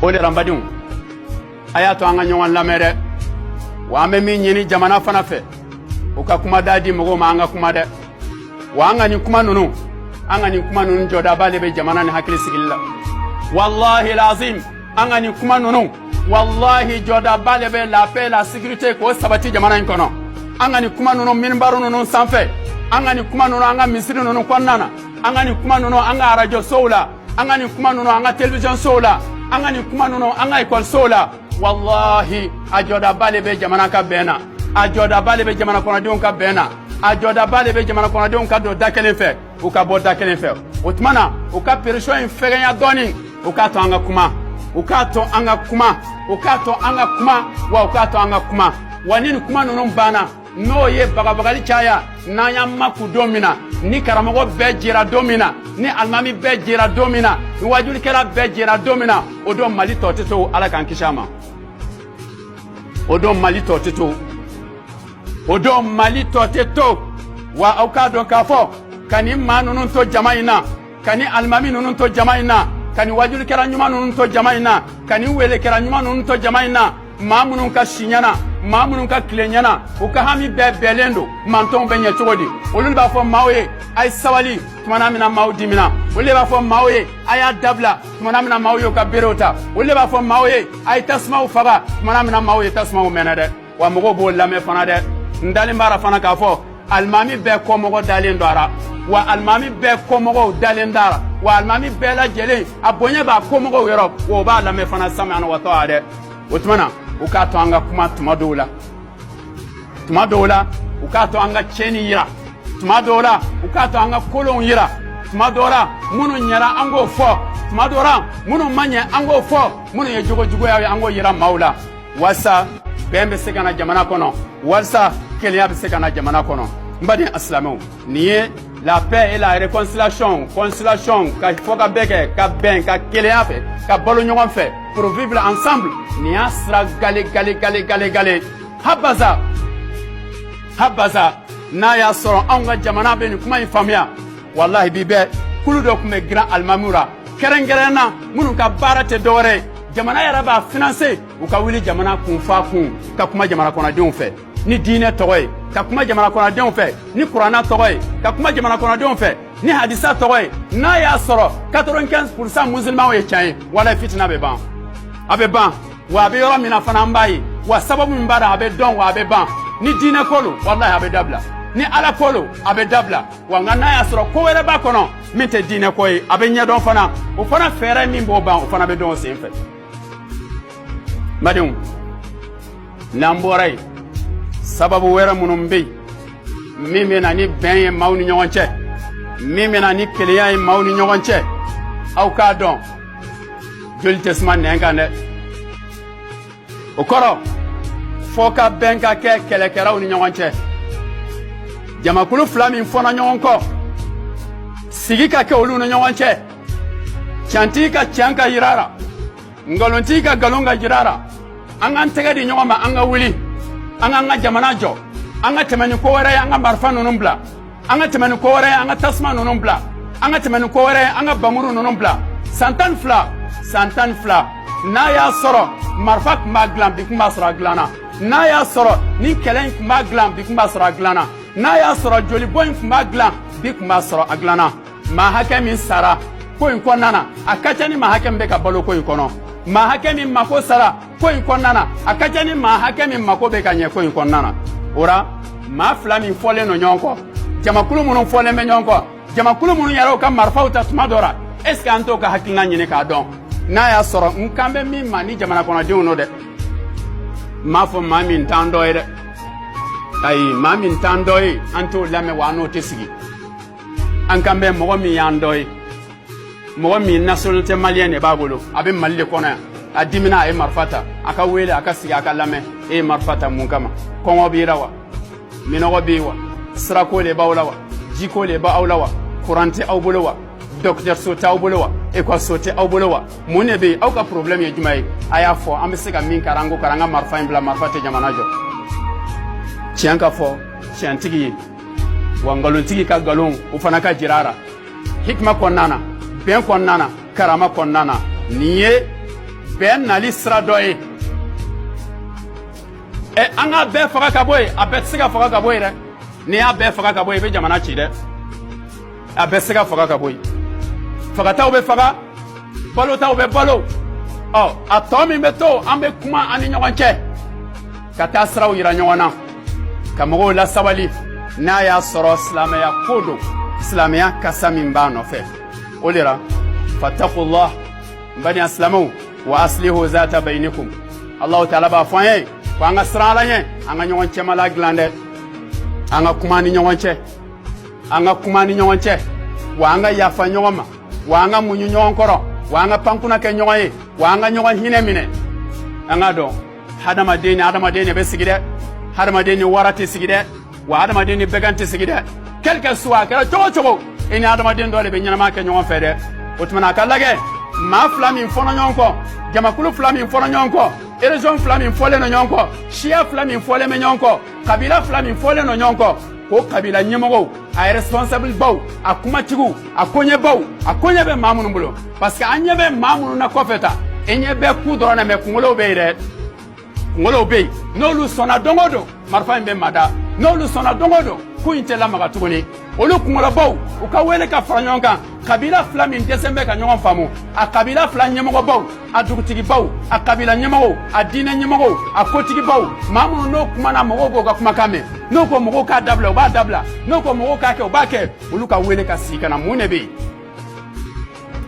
o le rambadin aya to anga nyon lamere wa ame min nyini jamana fana fe o ka kuma dadi mogo ma anga kuma de wa anga ni kuma nunu joda bale be jamana ni hakili sigilla wallahi lazim anga ni kuma nunu wallahi joda bale be la paix la sécurité ko sabati jamana inkono anga ni kuma nunu minbaru nunu sanfe anga ni kuma nunu anga misiri nunu konnana anga ni kuma nunu anga radio soula anga ni kuma nunu anga television soula anga ni kuma nunu anga école soula wallahi ajoda bale be jamana ka bena ajoda bale be jamana kono dion ka bena ajoda bale be jamana kono dion ka do dakelen fe u ka bo dakelen fe utmana u ka perisho in feganya doni u ka to anga kuma u ka to anga kuma u ka to anga kuma wa u ka to anga kuma wanini kuma nunu bana no ye bagabagali chaya nanya maku domina ni karamogo be jira domina ni almami be jira domina ni wajuli kala be jira domina odo mali toteto ala kan kishama odo mali toteto wa auka don kafo kani manunun to jamaina kani almami nunun to jamaina kani wajuli kala nyuma nunun to jamaina kani wele kala nyuma nunun to jamaina mamunun ka shinyana mamunun ka klenyana u ka hami be belendo manton benye chogodi olul ba fo mawe ay sawali tumana mina maudi mina olul ba fo mawe aya dabla tumana mina mawe ka berota olul ba fo mawe ay tasmau faga tumana mina mawe tasmau menade wa mogo bo lame fana de ndali mara fana ka fo almami be ko mogo dalen dara wa almami be ko mogo dalen dara wa almami be la jele abonye ba ko mogo yero wo ba lame fana samana wa taade utmana ukato anga kuma tumadola ukato anga cheni yira tumadola ukato anga kolon yira tumadola munu nyara ango fo tumadola munu manya ango fo munu ye jogo ya ango yira maula wasa bembe sekana jamana kono wasa kenya be sekana jamana kono mbadi aslamo niye la paix et la réconciliation ka foka beke ka ben ka kenya fe ka bolo nyongon fe pour vivre ensemble ni asra gale habaza na ya soro anga jamana be ni kuma infamia wallahi bibe kulu do kuma grand almamura kerengerena munu ka barate dore jamana yara ba financer u ka wili jamana kun fa kun ka kuma jamana kona den fe ni dine togoy ka kuma jamana kona den fe ni qur'ana togoy ka kuma jamana kona den fe ni hadisa togoy na ya soro 95% musulman we chaye wala fitna be ban abe ban wa abe yoro mina fana mbayi wa sababu mbara abe don wa abe ban ni dine kolo wallahi abe dabla ni ala kolo abe dabla wa ngana ya soro ko wele ba kono minte dine koy abe nyadon fana o fana fere min bo ban o fana be don se en fait madum namboray sababu wera munum be mimi na ni ben mawni nyonche mimi na ni keliya mawni nyonche au ka don joli tesman ne ngane o koro foka benka ke kelekera uni nyonche jamakulu flami fona nyonko sigika ke olu nyonche chantika chanka yirara ngolontika galonga yirara anga tega di nyoma anga wuli anga jamana jo anga temani ko wara anga marfa nunumbla anga temani ko wara anga tasma nunumbla anga temani ko wara anga bamuru nunumbla santan fla na ya soro marfa maglam bi kuma soro glana na ya soro ni kelen maglam bi kuma soro glana na ya soro joli boy maglam bi kuma soro aglana ma hakemi sara ko in konana akachani ma hakem be ka balo ko in kono ma hakemi mako sara ko in konana akachani ma hakemi mako be ka nye ko in konana ora ma flami fole no nyonko jamakulu munun fole me nyonko jamakulu munun yaro ka marfa uta smadora est-ce que anto ka hakina nyine ka don na ya soro nkambe mi mani jamana kono de uno de mafo mami ntando ede ai mami ntando e anto lame wano tesigi ankambe mogo mi yandoi mogo mi nationalité malienne babolo abe malle kono adimina e marfata aka wele aka sigi aka lame e marfata munkama kongo birawa minogo biwa srako le bawlawa jiko le bawlawa couranti awbolowa docteur sota awbolowa école sote awbolowa monebe awka problème ye jumay aya fo ambesega min karango karanga marfa imbla marfate jamanajo cianka fo ciantigi wangalontigi ka galon ufana ka jirara hikma konnana ben konnana karama konnana niye bɛn nali sira dɔ ye an ka bɛɛ faga ka bɔ yen a bɛɛ tɛ se ka faga ka bɔ yen dɛ n'i y'a bɛɛ faga ka bɔ yen i bɛ jamana ci dɛ a bɛɛ tɛ se ka faga ka bɔ yen fagataw bɛ faga balotaw bɛ balo a tɔ min bɛ to an bɛ kuma an ni ɲɔgɔn cɛ ka taa siraw yira ɲɔgɔn na ka mɔgɔw lasabali n'a y'a sɔrɔ silamɛya ko don silamɛya kasa min b'a nɔfɛ o de la fattakullah n bani silamɛw wa aslihu zata bainikum Allahu taala b'a fɔ an ye ko an ka siran Ala ɲɛ an ka ɲɔgɔn cɛmala dilan dɛ an ka kuma ni ɲɔgɔn cɛ an ka kuma ni ɲɔgɔn cɛ wa an ka yafa ɲɔgɔn ma wa an ka muɲu ɲɔgɔn kɔrɔ wa an ka pankuna kɛ ɲɔgɔn ye wa an ka ɲɔgɔn hinɛ minɛ an ka dɔn hadamaden ni hadamaden de bɛ sigi dɛ hadamaden ni wara tɛ sigi dɛ wa hadamaden ni bɛgan tɛ sigi dɛ quelque soit a kɛra cogo cogo i ni hadamaden dɔ de bɛ ɲɛnama kɛ ɲɔgɔn fɛ dɛ o tumana a ka lajɛ maa fila min fɔnɔ ɲɔgɔn kɔ jamakulu fila min fɔnɔ ɲɔgɔn kɔ région fila min fɔlen don ɲɔgɔn kɔ siya fila min fɔlen bɛ ɲɔgɔn kɔ kabila fila min fɔlen don ɲɔgɔn kɔ ko kabila ɲɛmɔgɔw a responsable baw a kumatigiw a koɲɛbaw a koɲɛ bɛ maa minnu bolo parce que an ɲɛ bɛ maa minnu na kɔfɛ ta i ɲɛ bɛ ku dɔrɔn na mais kunkolow bɛ yen dɛ kunkolow bɛ yen n'olu sɔnna don o don marifa in bɛ mada n'olu sɔnna don o don ko in tɛ lamaga tuguni olu kunkolobaw u ka wele ka fara ɲɔgɔn kan kabila fila min dɛsɛn bɛ ka ɲɔgɔn faamu a kabila fila ɲɛmɔgɔbaw a dugutigibaw a kabila ɲɛmɔgɔw a diinɛ ɲɛmɔgɔw a kotigibaw maa minnu n'o kumana mɔgɔw k'o ka kumakan mɛn n'o ko mɔgɔw k'a dabila u b'a dabila n'o ko mɔgɔw k'a kɛ u b'a kɛ olu ka wele ka sigi ka na mun de bɛ yen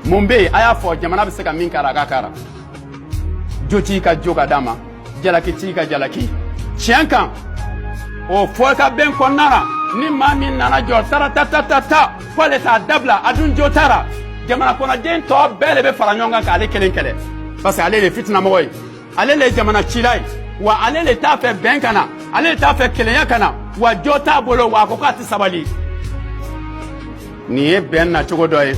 mun bɛ yen a y'a fɔ jamana bɛ se ka min kɛra a ka kɛra jo t'i ka jo ka d'a ma jalaki t'i ka jalaki tiɲɛ kan o fɔ ka bɛn kɔnɔna na ni maa min nana jɔ ta k'ale t'a dabila a dun jo taara jamana kɔnɔden tɔ bɛɛ de bɛ fara ɲɔgɔn kan k'ale kelen kɛlɛ parce que ale de ye fitinamɔgɔ ye ale de ye jamana cila ye wa ale de t'a fɛ bɛn ka na ale de t'a fɛ kelenya ka na wa jo t'a bolo wa a ko k'a tɛ sabali nin ye bɛn nacogo dɔ ye